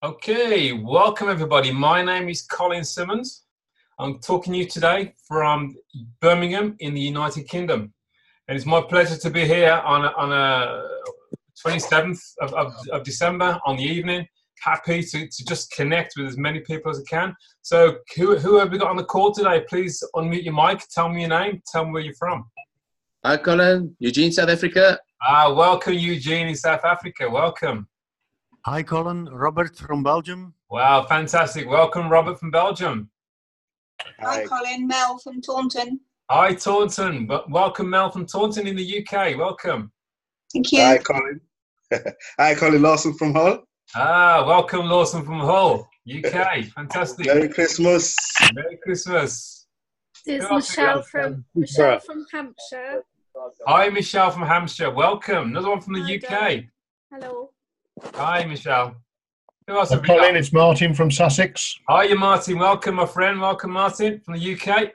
Okay, welcome everybody. My name is Colin Simmons. I'm talking to you today from Birmingham in the United Kingdom. And it's my pleasure to be here on a 27th of December on the evening. Happy to just connect with as many people as I can. So who have we got on the call today? Please unmute your mic, tell me your name, tell me where you're from. Hi Colin, Eugene, South Africa. Welcome Eugene in South Africa, welcome. Hi Colin, Robert from Belgium. Wow, fantastic. Welcome Robert from Belgium. Hi Colin, Mel from Taunton. Hi Taunton, welcome Mel from Taunton in the UK, welcome. Thank you. Hi Colin. Hi Colin, Lawson from Hull. Welcome Lawson from Hull, UK, fantastic. Merry Christmas. Merry Christmas. This is Michelle from Hampshire. Hi Michelle from Hampshire, welcome. Another one from the UK. Dan. Hello. Hi Michelle. Who else have we Colin, got? it's Martin from Sussex. Hi you Martin, welcome my friend, welcome Martin from the UK.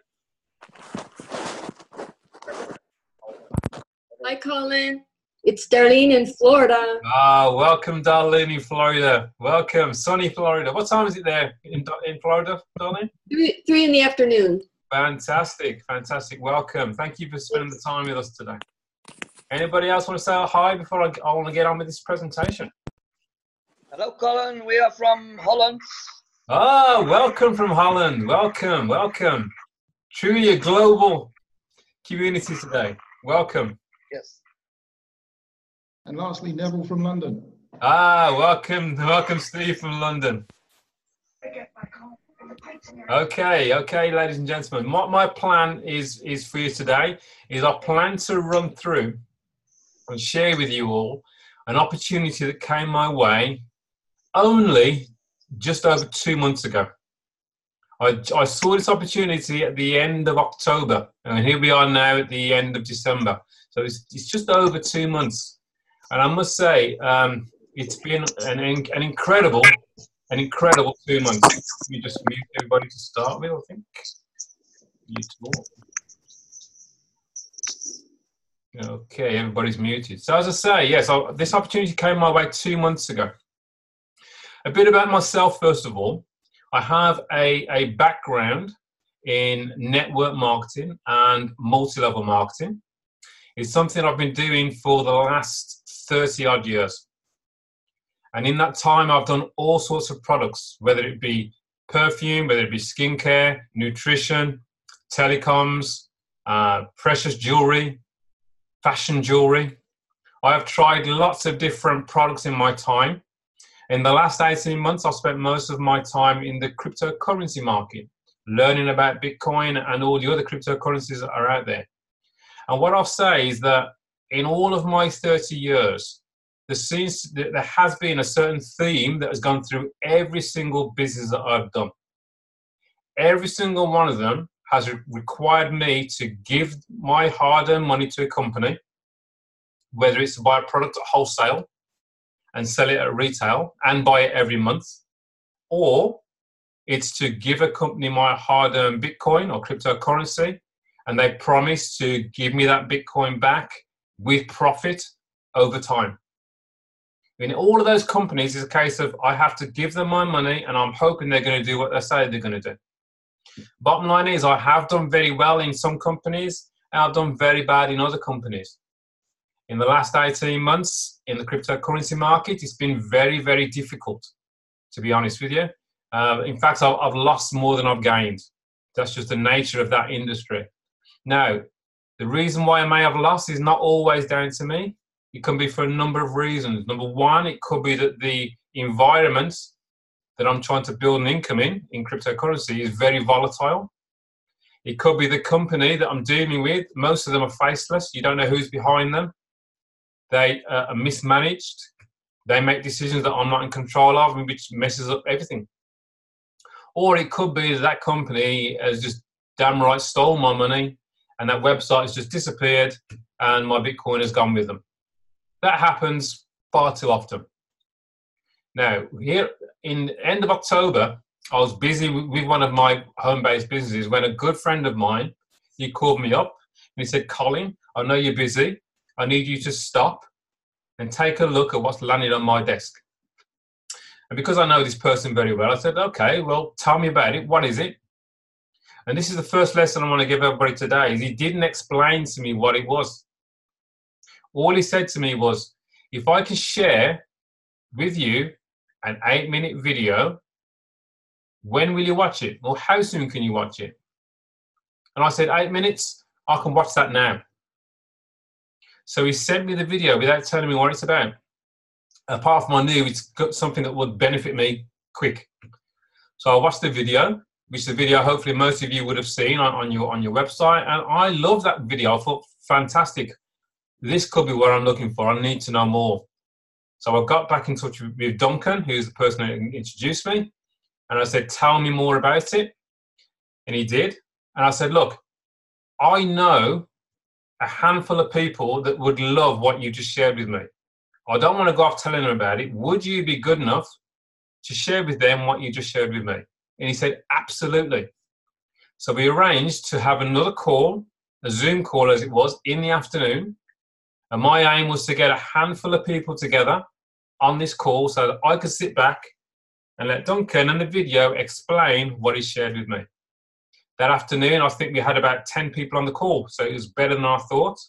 Hi Colin, it's Darlene in Florida. Welcome Darlene in Florida, welcome sunny Florida. What time is it there in Florida, Darlene? 3 in the afternoon. Fantastic, fantastic, welcome. Thank you for spending the time with us today. Anybody else want to say hi before I want to get on with this presentation? Hello, Colin. We are from Holland. Welcome from Holland. Welcome, welcome. Truly a global community today. Welcome. Yes. And lastly, Neville from London. Welcome Steve from London. Okay, ladies and gentlemen. My plan is for you today is I plan to run through and share with you all an opportunity that came my way only just over 2 months ago. I saw this opportunity at the end of October, and here we are now at the end of December. So it's just over 2 months, and I must say it's been an incredible 2 months. Let me just mute everybody to start with. I think. Okay, everybody's muted. So as I say, yes, this opportunity came my way 2 months ago. A bit about myself, first of all. I have a background in network marketing and multi-level marketing. It's something I've been doing for the last 30 odd years. And in that time, I've done all sorts of products, whether it be perfume, whether it be skincare, nutrition, telecoms, precious jewelry, fashion jewelry. I have tried lots of different products in my time. In the last 18 months, I've spent most of my time in the cryptocurrency market, learning about Bitcoin and all the other cryptocurrencies that are out there. And what I'll say is that in all of my 30 years, there has been a certain theme that has gone through every single business that I've done. Every single one of them has required me to give my hard-earned money to a company, whether it's to buy a product at wholesale and sell it at retail and buy it every month, or it's to give a company my hard-earned Bitcoin or cryptocurrency, and they promise to give me that Bitcoin back with profit over time. In all of those companies, it's a case of I have to give them my money and I'm hoping they're going to do what they say they're going to do. Bottom line is I have done very well in some companies and I've done very bad in other companies. In the last 18 months in the cryptocurrency market, it's been very, very difficult, to be honest with you. In fact, I've lost more than I've gained. That's just the nature of that industry. Now, the reason why I may have lost is not always down to me. It can be for a number of reasons. Number one, it could be that the environment that I'm trying to build an income in cryptocurrency is very volatile. It could be the company that I'm dealing with. Most of them are faceless. You don't know who's behind them. They are mismanaged. They make decisions that I'm not in control of, which messes up everything. Or it could be that company has just damn right stole my money and that website has just disappeared and my Bitcoin has gone with them. That happens far too often. Now, here in the end of October, I was busy with one of my home-based businesses when a good friend of mine, he called me up and he said, Colin, I know you're busy. I need you to stop and take a look at what's landed on my desk. And because I know this person very well, I said, okay, well, tell me about it. What is it? And this is the first lesson I want to give everybody today, is he didn't explain to me what it was. All he said to me was, if I can share with you an 8-minute video, when will you watch it? Or how soon can you watch it? And I said, 8 minutes, I can watch that now. So he sent me the video without telling me what it's about. Apart from I knew it's got something that would benefit me quick. So I watched the video, which is the video hopefully most of you would have seen on your website. And I love that video. I thought, fantastic. This could be what I'm looking for. I need to know more. So I got back in touch with Duncan, who's the person who introduced me. And I said, tell me more about it. And he did. And I said, look, I know a handful of people that would love what you just shared with me. I don't want to go off telling them about it. Would you be good enough to share with them what you just shared with me? And he said, absolutely. So we arranged to have another call, a Zoom call as it was, in the afternoon. And my aim was to get a handful of people together on this call so that I could sit back and let Duncan and the video explain what he shared with me. That afternoon, I think we had about 10 people on the call, so it was better than I thought.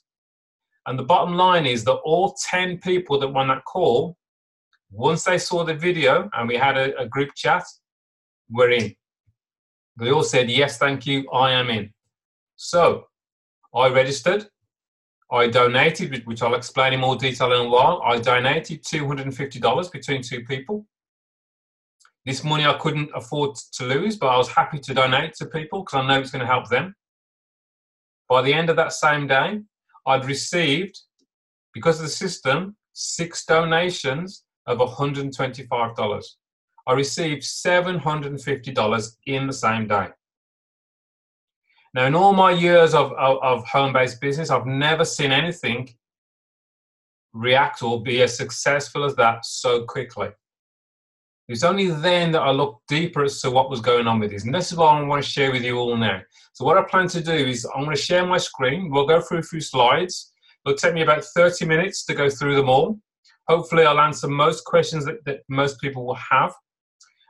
And the bottom line is that all 10 people that were on that call, once they saw the video and we had a group chat, were in. They all said, yes, thank you, I am in. So I registered, I donated, which I'll explain in more detail in a while. I donated $250 between 2 people. This money I couldn't afford to lose, but I was happy to donate to people because I know it's going to help them. By the end of that same day, I'd received, because of the system, 6 donations of $125. I received $750 in the same day. Now, in all my years of home-based business, I've never seen anything react or be as successful as that so quickly. It was only then that I looked deeper as to what was going on with this. And this is what I want to share with you all now. So what I plan to do is I'm going to share my screen. We'll go through a few slides. It'll take me about 30 minutes to go through them all. Hopefully I'll answer most questions that most people will have.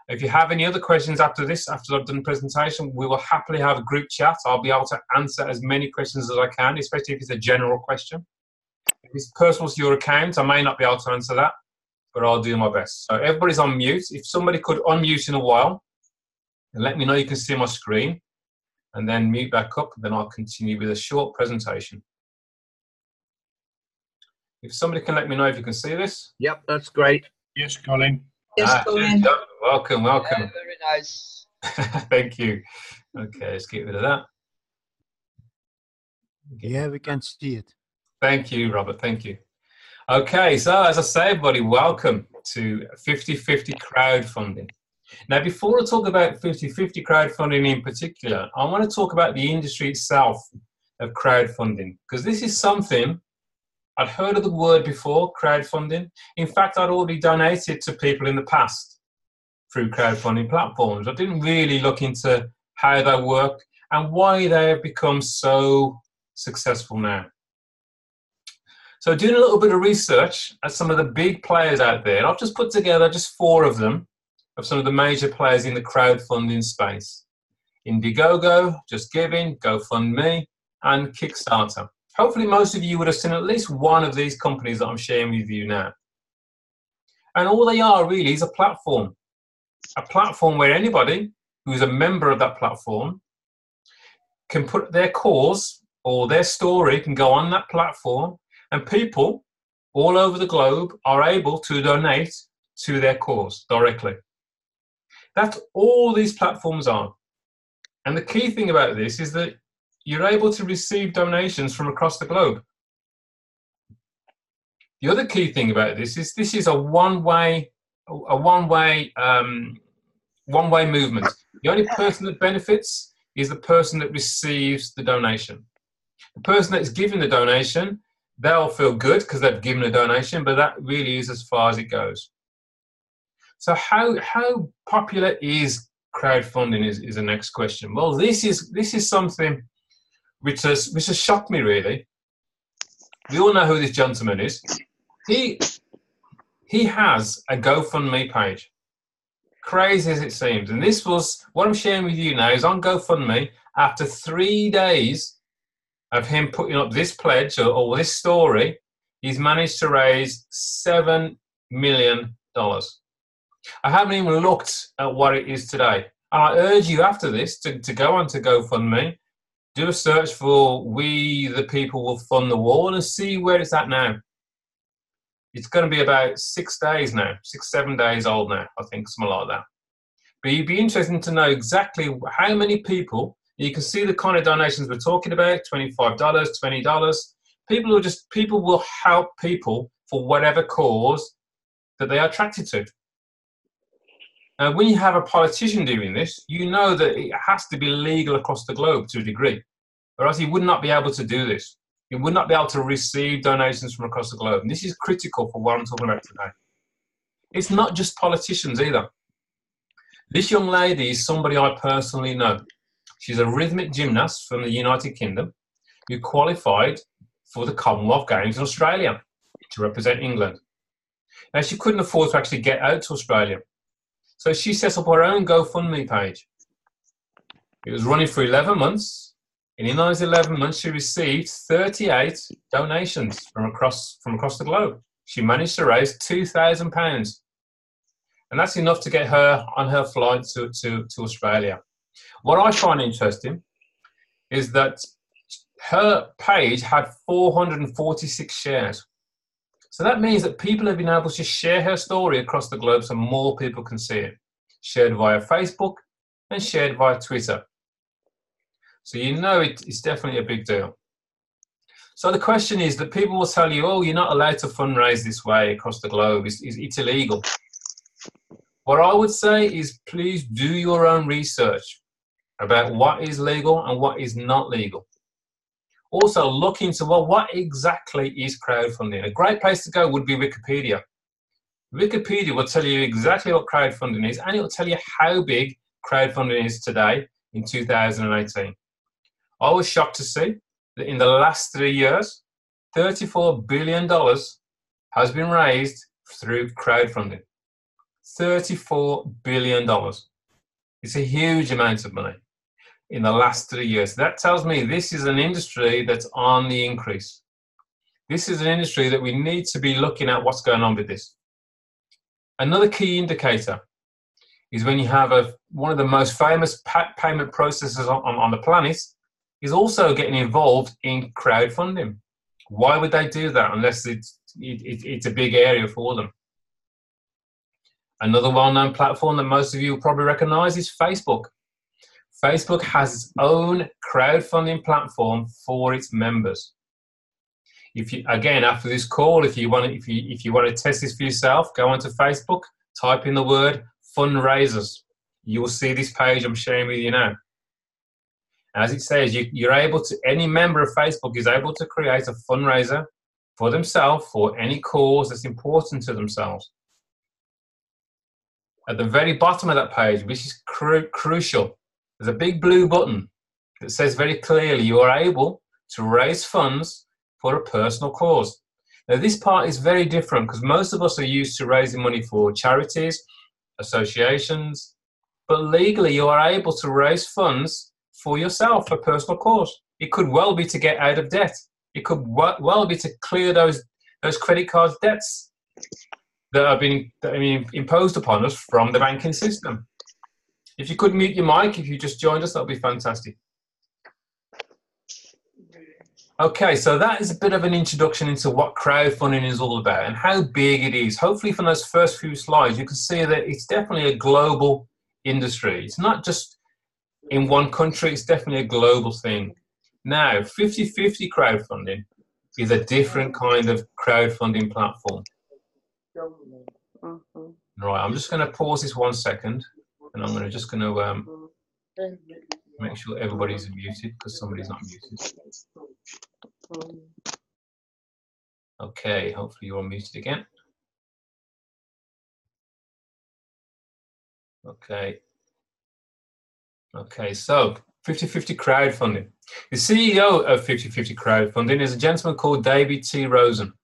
If you have any other questions after this, after I've done the presentation, we will happily have a group chat. I'll be able to answer as many questions as I can, especially if it's a general question. If it's personal to your account, I may not be able to answer that, but I'll do my best. So everybody's on mute. If somebody could unmute in a while and let me know you can see my screen, and then mute back up, then I'll continue with a short presentation. If somebody can let me know if you can see this. Yep, that's great. Yes, Colin. Yes, Colin. Welcome, welcome. Yeah, very nice. Thank you. Okay, let's get rid of that. Yeah, we can see it. Thank you, Robert. Thank you. Okay, so as I say, everybody, welcome to 50/50 crowdfunding. Now, before I talk about 50/50 crowdfunding in particular, I want to talk about the industry itself of crowdfunding, because this is something I'd heard of the word before, crowdfunding. In fact, I'd already donated to people in the past through crowdfunding platforms. I didn't really look into how they work and why they have become so successful now. So doing a little bit of research at some of the big players out there, and I've just put together just 4 of them, of some of the major players in the crowdfunding space. Indiegogo, Just Giving, GoFundMe, and Kickstarter. Hopefully most of you would have seen at least one of these companies that I'm sharing with you now. And all they are really is a platform where anybody who is a member of that platform can put their cause or their story can go on that platform, and people all over the globe are able to donate to their cause directly. That's all these platforms are. And the key thing about this is that you're able to receive donations from across the globe. The other key thing about this is a one-way movement. The only person that benefits is the person that receives the donation. The person that's giving the donation, they'll feel good because they've given a donation, but that really is as far as it goes. So how popular is crowdfunding is the next question. Well, this is something which has shocked me, really. We all know who this gentleman is. He has a GoFundMe page. crazy as it seems. And this was, what I'm sharing with you now is on GoFundMe, after 3 days of him putting up this pledge or this story, he's managed to raise $7 million. I haven't even looked at what it is today. And I urge you after this to go on to GoFundMe, do a search for We the People Will Fund the Wall and see where it's at now. It's going to be about 6 days now, 7 days old now, I think, something like that. But you'd be interested to know exactly how many people, you can see the kind of donations we're talking about, $25, $20. People will help people for whatever cause that they are attracted to. Now, when you have a politician doing this, you know that it has to be legal across the globe to a degree, or else he would not be able to do this. He would not be able to receive donations from across the globe. And this is critical for what I'm talking about today. It's not just politicians either. This young lady is somebody I personally know. She's a rhythmic gymnast from the United Kingdom who qualified for the Commonwealth Games in Australia to represent England. Now, she couldn't afford to actually get out to Australia. So she set up her own GoFundMe page. It was running for 11 months. And in those 11 months, she received 38 donations from across the globe. She managed to raise £2,000. And that's enough to get her on her flight to Australia. What I find interesting is that her page had 446 shares. So that means that people have been able to share her story across the globe so more people can see it. Shared via Facebook and shared via Twitter. So you know it's definitely a big deal. So the question is that people will tell you, oh, you're not allowed to fundraise this way across the globe. It's illegal. What I would say is please do your own research about what is legal and what is not legal. Also look into, well, what exactly is crowdfunding? A great place to go would be Wikipedia. Wikipedia will tell you exactly what crowdfunding is, and it will tell you how big crowdfunding is today in 2018. I was shocked to see that in the last 3 years, $34 billion has been raised through crowdfunding. $34 billion. It's a huge amount of money in the last 3 years. That tells me this is an industry that's on the increase. This is an industry that we need to be looking at what's going on with this. Another key indicator is when you have one of the most famous payment processors on the planet is also getting involved in crowdfunding. Why would they do that unless it's a big area for them? Another well-known platform that most of you will probably recognize is Facebook. Facebook has its own crowdfunding platform for its members. If you, again, after this call, if you want to test this for yourself, go onto Facebook, type in the word fundraisers. You will see this page I'm sharing with you now. As it says, you're able to, any member of Facebook is able to create a fundraiser for themselves for any cause that's important to themselves. At the very bottom of that page, which is crucial, there's a big blue button that says very clearly you are able to raise funds for a personal cause. Now, this part is very different because most of us are used to raising money for charities, associations, but legally you are able to raise funds for yourself, for personal cause. It could well be to get out of debt. It could well be to clear those credit card debts that have been imposed upon us from the banking system. If you could mute your mic, if you just joined us, that would be fantastic. Okay, so that is a bit of an introduction into what crowdfunding is all about and how big it is. Hopefully from those first few slides, you can see that it's definitely a global industry. It's not just in one country, it's definitely a global thing. Now, 50/50 crowdfunding is a different kind of crowdfunding platform. Right, I'm just going to pause this 1 second, and I'm just going to make sure everybody's muted because somebody's not muted. Okay, hopefully you're muted again. Okay. Okay, so 50/50 crowdfunding. The CEO of 50/50 crowdfunding is a gentleman called David T. Rosen.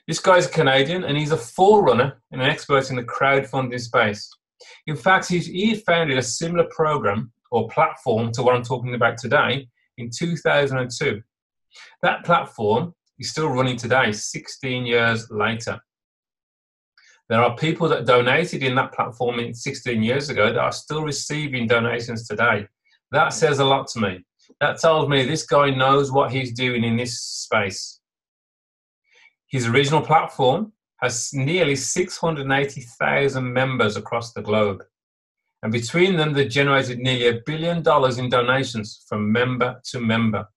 This guy's a Canadian and he's a forerunner and an expert in the crowdfunding space. In fact, he founded a similar program or platform to what I'm talking about today in 2002. That platform is still running today, 16 years later. There are people that donated in that platform 16 years ago that are still receiving donations today. That says a lot to me. That tells me this guy knows what he's doing in this space. His original platform has nearly 680,000 members across the globe. And between them, they generated nearly $1 billion in donations from member to member.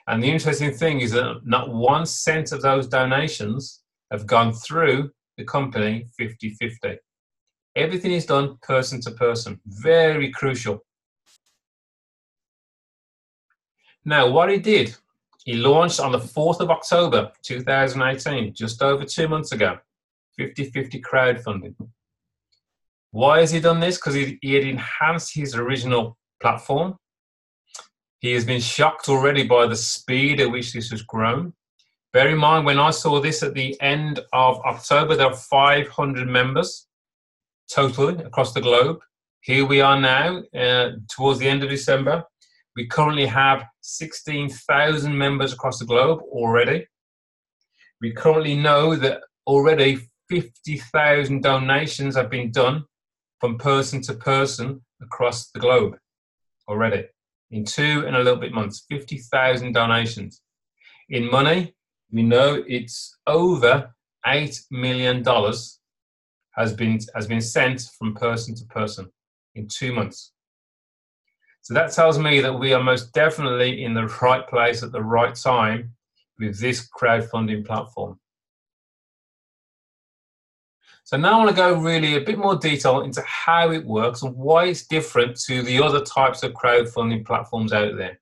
And the interesting thing is that not 1 cent of those donations have gone through the company 50-50. Everything is done person to person. Very crucial. Now, what he did, he launched on the 4th of October 2018, just over 2 months ago, 50-50 crowdfunding. Why has he done this? Because he had enhanced his original platform. He has been shocked already by the speed at which this has grown. Bear in mind, when I saw this at the end of October, there were 500 members totally across the globe. Here we are now, towards the end of December. We currently have 16,000 members across the globe already. We currently know that already 50,000 donations have been done from person to person across the globe already. In 2 and a little bit months, 50,000 donations. In money, we know it's over $8 million has been sent from person to person in 2 months. So that tells me that we are most definitely in the right place at the right time with this crowdfunding platform. So now I want to go really a bit more detail into how it works and why it's different to the other types of crowdfunding platforms out there.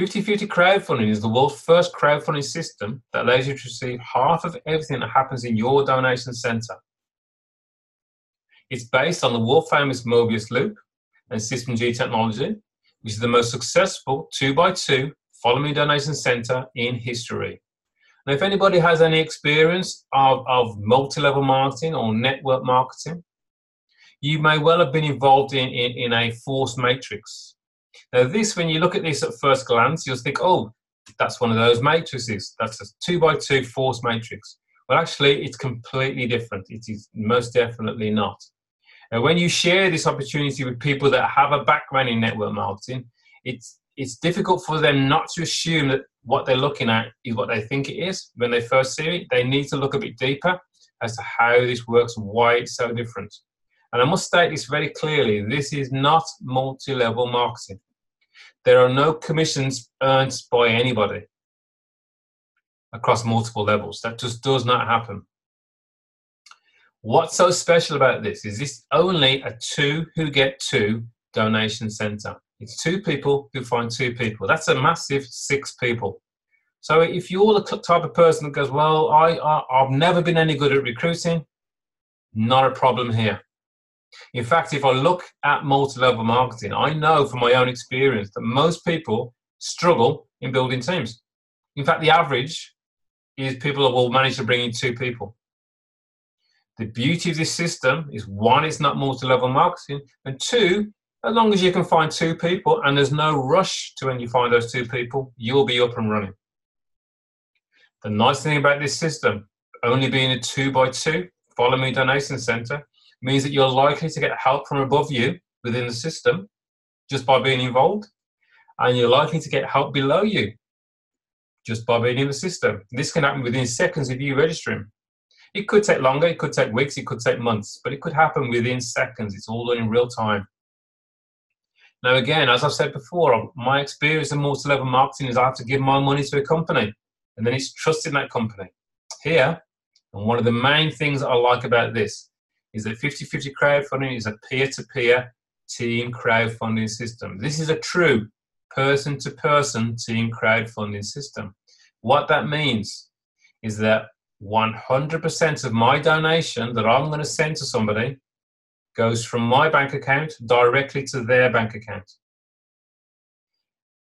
50-50 crowdfunding is the world's first crowdfunding system that allows you to receive half of everything that happens in your donation center. It's based on the world-famous Mobius Loop and System G technology, which is the most successful 2x2 follow-me donation center in history. Now, if anybody has any experience of multi-level marketing or network marketing, you may well have been involved in a force matrix. Now this, when you look at this at first glance, you'll think, oh, that's one of those matrices. That's a 2x2 force matrix. Well, actually, it's completely different. It is most definitely not. And when you share this opportunity with people that have a background in network marketing, it's difficult for them not to assume that what they're looking at is what they think it is. When they first see it, they need to look a bit deeper as to how this works and why it's so different. And I must state this very clearly, this is not multi-level marketing. There are no commissions earned by anybody across multiple levels. That just does not happen. What's so special about this is this only a 2 who get 2 donation center. It's 2 people who find 2 people. That's a massive 6 people. So if you're the type of person that goes, well, I've never been any good at recruiting, not a problem here. In fact, if I look at multi-level marketing, I know from my own experience that most people struggle in building teams. In fact, the average is people that will manage to bring in 2 people. The beauty of this system is, 1, it's not multi-level marketing, and 2, as long as you can find 2 people and there's no rush to when you find those 2 people, you'll be up and running. The nice thing about this system, only being a 2x2 follow me donation center, means that you're likely to get help from above you within the system just by being involved, and you're likely to get help below you just by being in the system. This can happen within seconds of you registering. It could take longer, it could take weeks, it could take months, but it could happen within seconds. It's all done in real time. Now again, as I've said before, my experience in multi-level marketing is I have to give my money to a company, and then it's trusting that company. Here, and one of the main things that I like about this is that 50-50 crowdfunding is a peer-to-peer team crowdfunding system. This is a true person-to-person team crowdfunding system. What that means is that 100% of my donation that I'm going to send to somebody goes from my bank account directly to their bank account.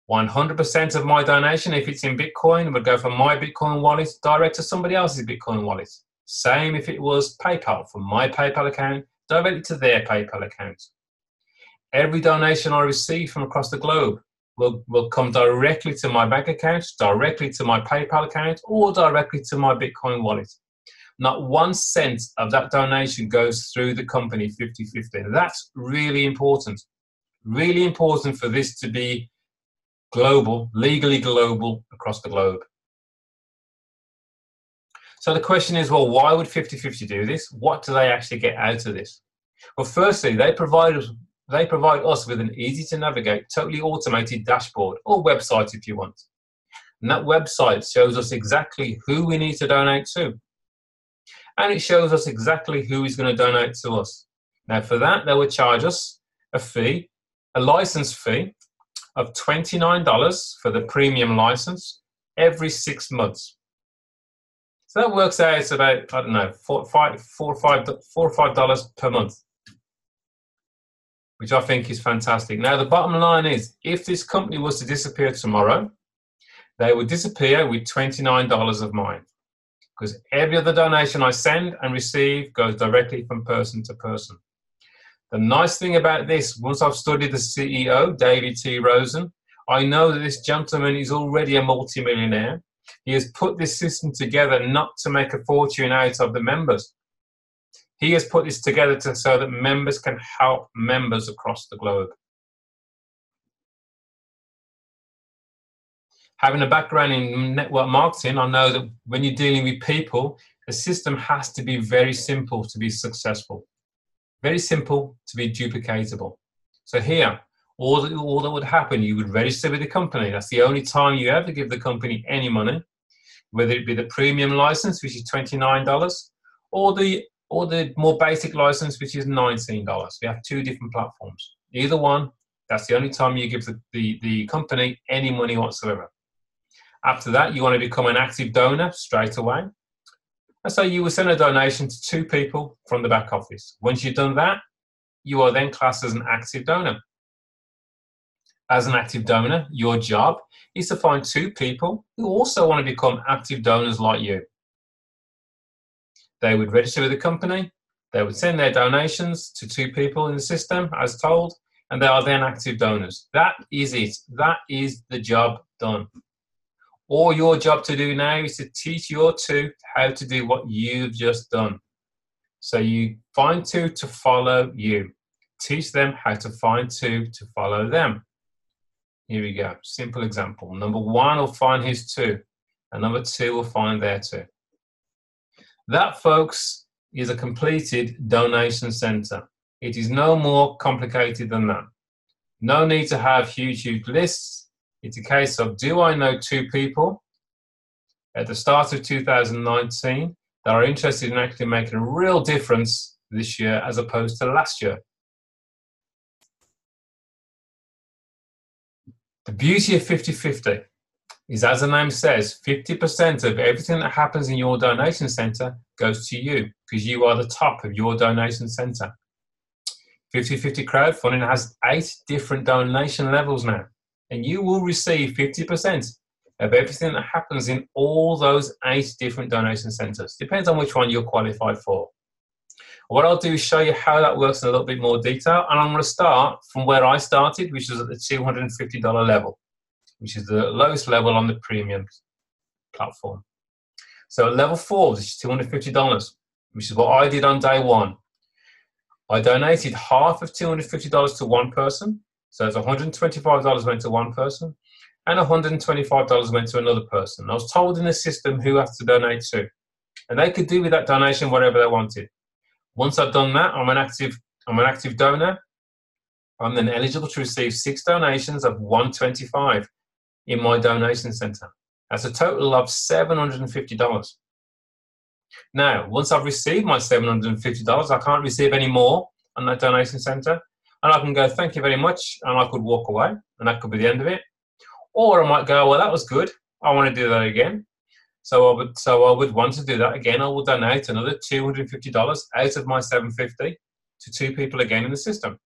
100% of my donation, if it's in Bitcoin, would go from my Bitcoin wallet direct to somebody else's Bitcoin wallet. Same if it was PayPal, from my PayPal account directly to their PayPal account. Every donation I receive from across the globe will come directly to my bank account, directly to my PayPal account, or directly to my Bitcoin wallet. Not 1 cent of that donation goes through the company 50-50. That's really important. Really important for this to be global, legally global across the globe. So the question is, well, why would 50-50 do this? What do they actually get out of this? Well, firstly, they provide us with an easy to navigate, totally automated dashboard or website if you want. And that website shows us exactly who we need to donate to. And it shows us exactly who is going to donate to us. Now for that, they would charge us a fee, a license fee of $29 for the premium license every 6 months. So that works out about, I don't know, $4 or $5 per month, which I think is fantastic. Now, the bottom line is, if this company was to disappear tomorrow, they would disappear with $29 of mine, because every other donation I send and receive goes directly from person to person. The nice thing about this, once I've studied the CEO, David T. Rosen, I know that this gentleman is already a multimillionaire. He has put this system together not to make a fortune out of the members. He has put this together so that members can help members across the globe. Having a background in network marketing, I know that when you're dealing with people, the system has to be very simple to be successful. Very simple to be duplicatable. So here, all that would happen, you would register with the company. That's the only time you ever give the company any money, whether it be the premium license, which is $29, or the more basic license, which is $19. We have 2 different platforms. Either one, that's the only time you give the company any money whatsoever. After that, you want to become an active donor straight away. And so you will send a donation to 2 people from the back office. Once you've done that, you are then classed as an active donor. As an active donor, your job is to find 2 people who also want to become active donors like you. They would register with the company, they would send their donations to 2 people in the system, as told, and they are then active donors. That is it. That is the job done. All your job to do now is to teach your 2 how to do what you've just done. So you find 2 to follow you. Teach them how to find 2 to follow them. Here we go. Simple example. Number 1 will find his 2, and number 2 will find their 2. That, folks, is a completed donation center. It is no more complicated than that. No need to have huge lists. It's a case of, do I know 2 people at the start of 2019 that are interested in actually making a real difference this year as opposed to last year? The beauty of 50-50 is, as the name says, 50% of everything that happens in your donation center goes to you, because you are the top of your donation center. 50-50 crowdfunding has 8 different donation levels now, and you will receive 50% of everything that happens in all those 8 different donation centers. Depends on which one you're qualified for. What I'll do is show you how that works in a little bit more detail, and I'm going to start from where I started, which was at the $250 level, which is the lowest level on the premium platform. So at level 4, which is $250, which is what I did on day 1. I donated half of $250 to one person, so it's $125 went to one person, and $125 went to another person. I was told in the system who has to donate to, and they could do with that donation whatever they wanted. Once I've done that, I'm an active donor. I'm then eligible to receive 6 donations of $125 in my donation center. That's a total of $750. Now, once I've received my $750, I can't receive any more on that donation center, and I can go, thank you very much, and I could walk away, and that could be the end of it. Or I might go, well, that was good, I want to do that again. So I would want to do that again. I will donate another $250 out of my $750 to 2 people again in the system.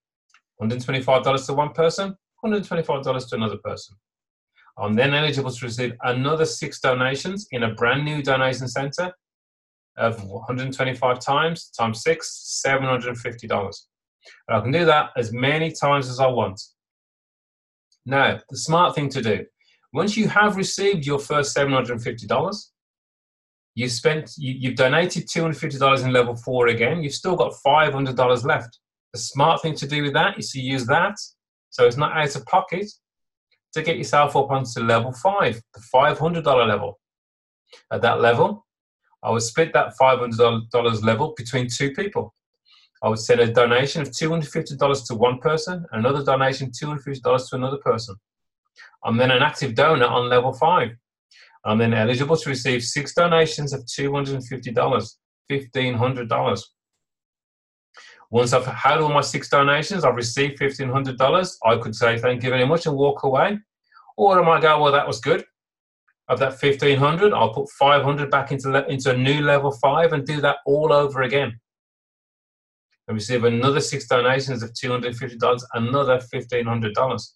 $125 to one person, $125 to another person. I'm then eligible to receive another 6 donations in a brand new donation center of 125 times 6, $750. And I can do that as many times as I want. Now, the smart thing to do, once you have received your first $750, you've donated $250 in level 4 again, you've still got $500 left. The smart thing to do with that is to use that, so it's not out of pocket, to get yourself up onto level 5, the $500 level. At that level, I would split that $500 level between 2 people. I would send a donation of $250 to one person, another donation $250 to another person. I'm then an active donor on level 5. I'm then eligible to receive 6 donations of $250, $1,500. Once I've had all my 6 donations, I've received $1,500, I could say thank you very much and walk away. Or I might go, well, that was good. Of that $1,500, I'll put $500 back into a new level 5 and do that all over again. And receive another 6 donations of $250, another $1,500.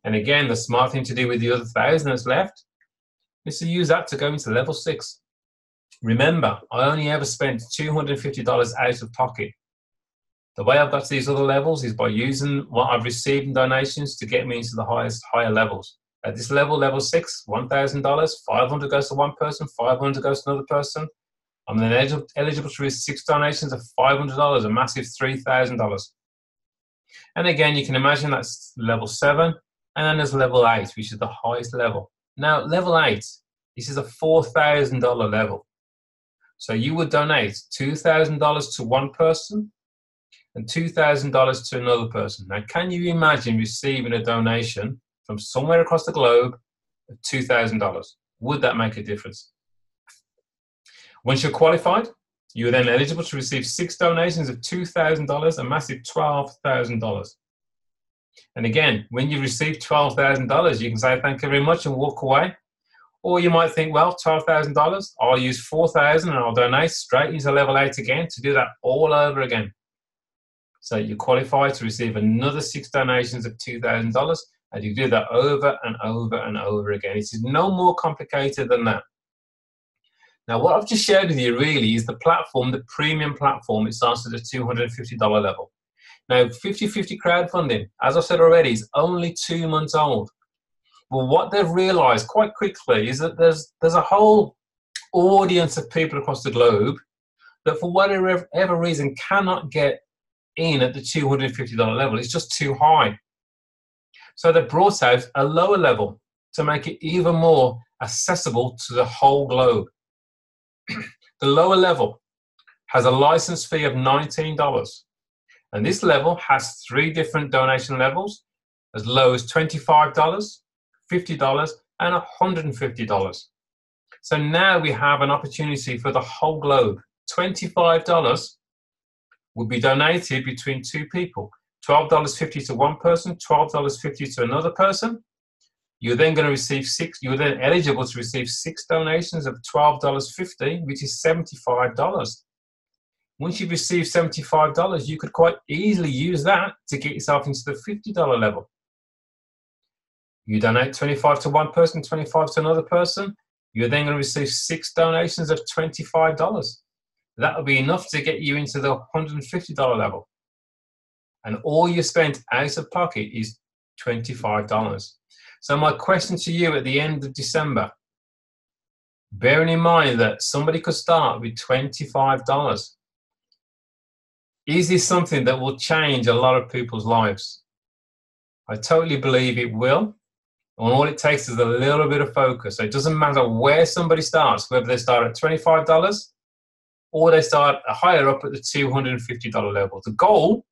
And again, the smart thing to do with the other 1,000 that's left is to use that to go into level 6. Remember, I only ever spent $250 out of pocket. The way I've got to these other levels is by using what I've received in donations to get me into the higher levels. At this level, level 6, $1,000, $500 goes to one person, $500 goes to another person. I'm then eligible to receive 6 donations of $500, a massive $3,000. And again, you can imagine that's level 7, and then there's level 8, which is the highest level. Now, level 8, this is a $4,000 level. So you would donate $2,000 to one person and $2,000 to another person. Now, can you imagine receiving a donation from somewhere across the globe of $2,000? Would that make a difference? Once you're qualified, you are then eligible to receive 6 donations of $2,000, a massive $12,000. And again, when you receive $12,000, you can say thank you very much and walk away. Or you might think, well, $12,000, I'll use $4,000 and I'll donate straight into level 8 again to do that all over again. So you qualify to receive another 6 donations of $2,000, and you do that over and over and over again. It is no more complicated than that. Now, what I've just shared with you really is the platform, the premium platform. It starts at the $250 level. Now, 50/50 crowdfunding, as I said already, is only 2 months old. Well, what they've realized quite quickly is that there's a whole audience of people across the globe that for whatever reason cannot get in at the $250 level. It's just too high. So they brought out a lower level to make it even more accessible to the whole globe. The lower level has a license fee of $19. And this level has 3 different donation levels, as low as $25, $50, and $150. So now we have an opportunity for the whole globe. $25 will be donated between 2 people. $12.50 to one person, $12.50 to another person. You're then going to receive 6, you're then eligible to receive 6 donations of $12.50, which is $75. Once you've received $75, you could quite easily use that to get yourself into the $50 level. You donate 25 to one person, 25 to another person, you're then going to receive 6 donations of $25. That will be enough to get you into the $150 level. And all you spent out of pocket is $25. So my question to you at the end of December, bearing in mind that somebody could start with $25, is this something that will change a lot of people's lives? I totally believe it will. And all it takes is a little bit of focus. So it doesn't matter where somebody starts, whether they start at $25 or they start higher up at the $250 level. The goal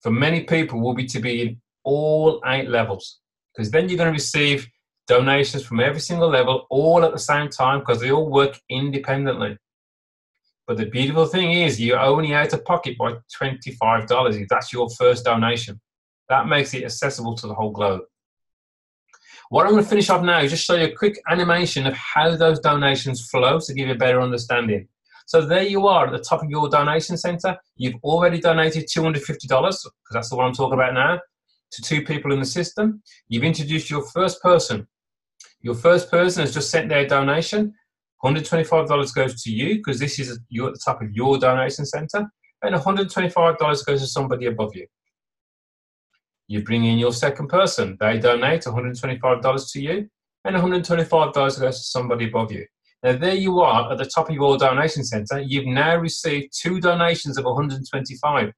for many people will be to be in all 8 levels, because then you're going to receive donations from every single level all at the same time, because they all work independently. But the beautiful thing is you're only out of pocket by $25 if that's your first donation. That makes it accessible to the whole globe. What I'm going to finish off now is just show you a quick animation of how those donations flow to give you a better understanding. So there you are at the top of your donation center. You've already donated $250, because that's the one I'm talking about now, to 2 people in the system. You've introduced your first person. Your first person has just sent their donation. $125 goes to you because this is you're at the top of your donation center, and $125 goes to somebody above you. You bring in your second person. They donate $125 to you, and $125 goes to somebody above you. Now, there you are at the top of your donation center. You've now received 2 donations of $125.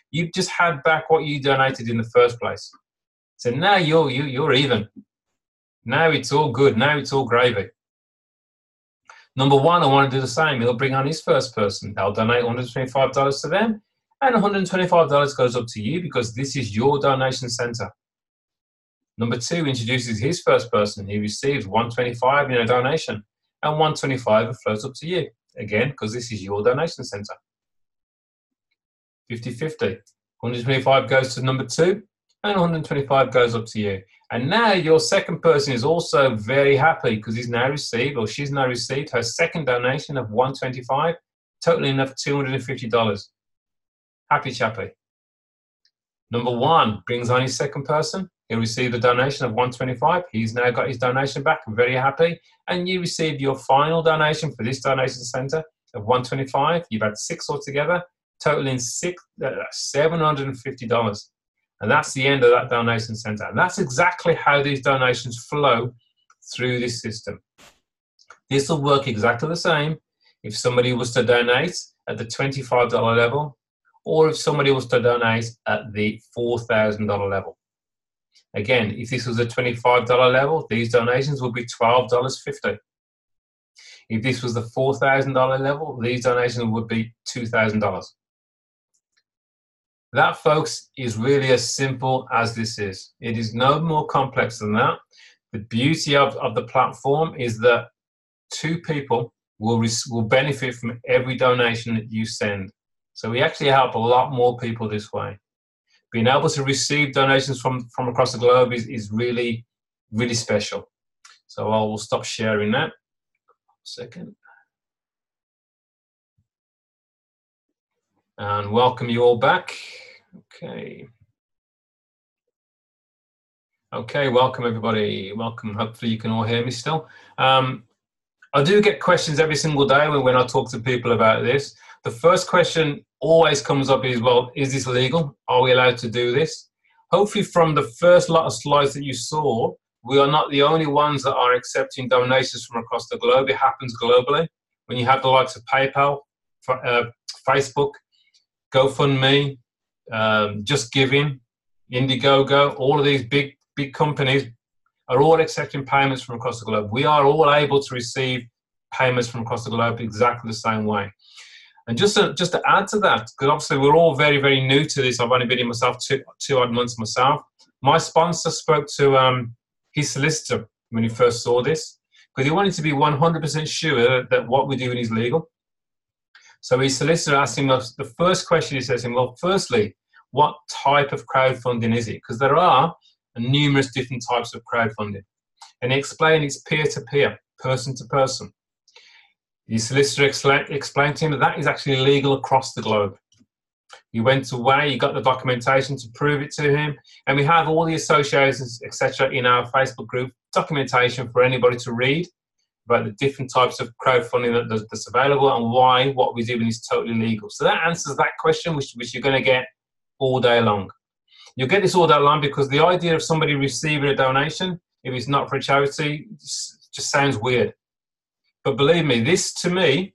You've just had back what you donated in the first place. So now you're even. Now it's all good. Now it's all gravy. Number 1, I want to do the same. He'll bring on his first person. They'll donate $125 to them, and $125 goes up to you because this is your donation center. Number 2 introduces his first person. He receives $125 in a donation, and $125 flows up to you, again, because this is your donation center. 50-50. $125 goes to number 2, and $125 goes up to you. And now your second person is also very happy because he's now received, or she's now received, her second donation of $125, totaling up $250. Happy chappy. Number 1 brings on his second person. He'll receive a donation of $125. He's now got his donation back, very happy. And you received your final donation for this donation center of $125. You've had 6 altogether, totaling $750. And that's the end of that donation center. And that's exactly how these donations flow through this system. This will work exactly the same if somebody was to donate at the $25 level, or if somebody was to donate at the $4,000 level. Again, if this was a $25 level, these donations would be $12.50. If this was the $4,000 level, these donations would be $2,000. That, folks, is really as simple as this is. It is no more complex than that. The beauty of the platform is that 2 people will benefit from every donation that you send. So we actually help a lot more people this way. Being able to receive donations from across the globe is really, really special. So I will stop sharing that. 1 second. And welcome you all back. Okay. Okay, welcome everybody. Welcome. Hopefully you can all hear me still. I do get questions every single day when I talk to people about this. The first question always comes up is, well, is this legal? Are we allowed to do this? Hopefully from the first lot of slides that you saw, we are not the only ones that are accepting donations from across the globe. It happens globally. When you have the likes of PayPal, Facebook, GoFundMe, Just Giving, Indiegogo, all of these big companies are all accepting payments from across the globe. We are all able to receive payments from across the globe exactly the same way. And just to add to that, because obviously we're all very, very new to this. I've only been in myself two odd months myself. My sponsor spoke to his solicitor when he first saw this, because he wanted to be 100% sure that what we're doing is legal. So his solicitor asked him, the first question he says to him, well, firstly, what type of crowdfunding is it? Because there are numerous different types of crowdfunding. And he explained it's peer-to-peer, person-to-person. The solicitor explained to him that is actually legal across the globe. He went away, he got the documentation to prove it to him, and we have all the associations, etc., in our Facebook group, documentation for anybody to read about the different types of crowdfunding that's available and why what we're doing is totally legal. So that answers that question, which you're going to get all day long. You'll get this all day long because the idea of somebody receiving a donation, if it's not for a charity, just sounds weird. But believe me, this to me,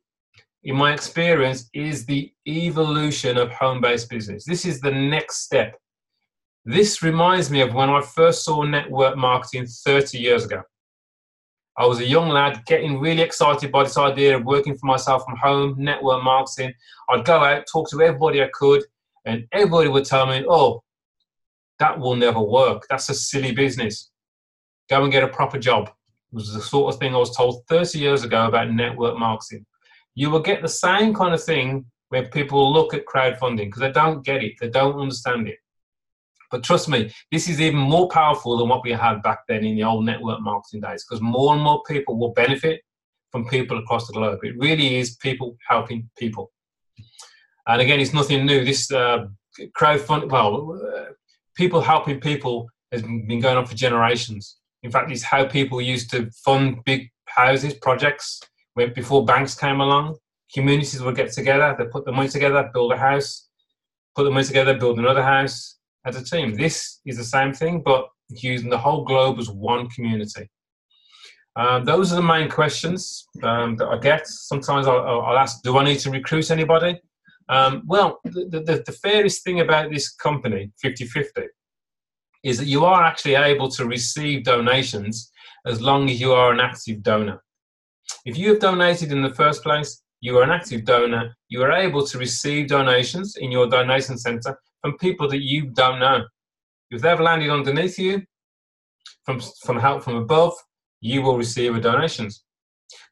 in my experience, is the evolution of home-based business. This is the next step. This reminds me of when I first saw network marketing 30 years ago. I was a young lad getting really excited by this idea of working for myself from home, network marketing. I'd go out, talk to everybody I could, and everybody would tell me, oh, that will never work. That's a silly business. Go and get a proper job. It was the sort of thing I was told 30 years ago about network marketing. You will get the same kind of thing when people look at crowdfunding because they don't get it. They don't understand it. But trust me, this is even more powerful than what we had back then in the old network marketing days because more and more people will benefit from people across the globe. It really is people helping people. And again, it's nothing new. This crowdfunding, people helping people has been going on for generations. In fact, it's how people used to fund big houses, projects, before banks came along. Communities would get together, they put the money together, build a house, put the money together, build another house as a team. This is the same thing, but using the whole globe as one community. Those are the main questions that I get. Sometimes I'll ask, do I need to recruit anybody? Well, the fairest thing about this company, 50/50, is that you are actually able to receive donations as long as you are an active donor. If you have donated in the first place, you are an active donor, you are able to receive donations in your donation center from people that you don't know. If they've landed underneath you, from help from above, you will receive donations.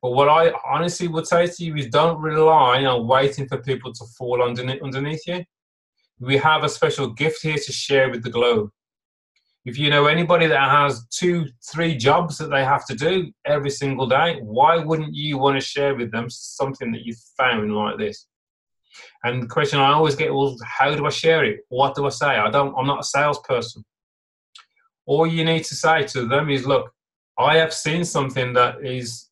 But what I honestly would say to you is don't rely on waiting for people to fall underneath you. We have a special gift here to share with the globe. If you know anybody that has 2-3 jobs that they have to do every single day, why wouldn't you want to share with them something that you've found like this? And the question I always get was, how do I share it? What do I say? I'm not a salesperson. All you need to say to them is, look, I have seen something that is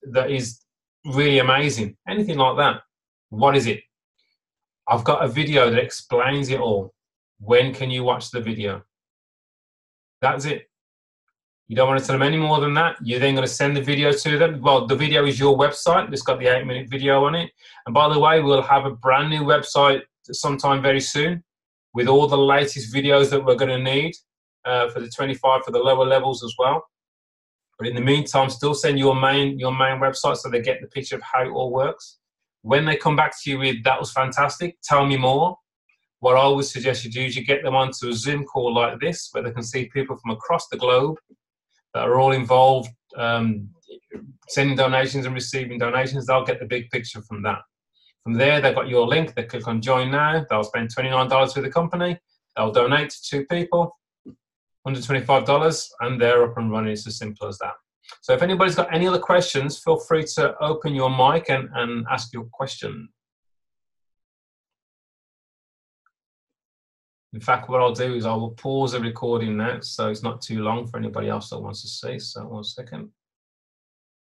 really amazing. Anything like that. What is it? I've got a video that explains it all. When can you watch the video? That's it. You don't want to tell them any more than that. You're then going to send the video to them. Well, the video is your website. It's got the 8-minute video on it. And by the way, we'll have a brand new website sometime very soon with all the latest videos that we're going to need for the 25 for the lower levels as well. But in the meantime, still send your main website so they get the picture of how it all works. When they come back to you with, that was fantastic, tell me more. What I would suggest you do is you get them onto a Zoom call like this, where they can see people from across the globe that are all involved, sending donations and receiving donations. They'll get the big picture from that. From there, they've got your link. They click on Join Now. They'll spend $29 with the company. They'll donate to 2 people, $125, and they're up and running. It's as simple as that. So if anybody's got any other questions, feel free to open your mic and ask your question. In fact, what I'll do is I will pause the recording now so it's not too long for anybody else that wants to see. So 1 second.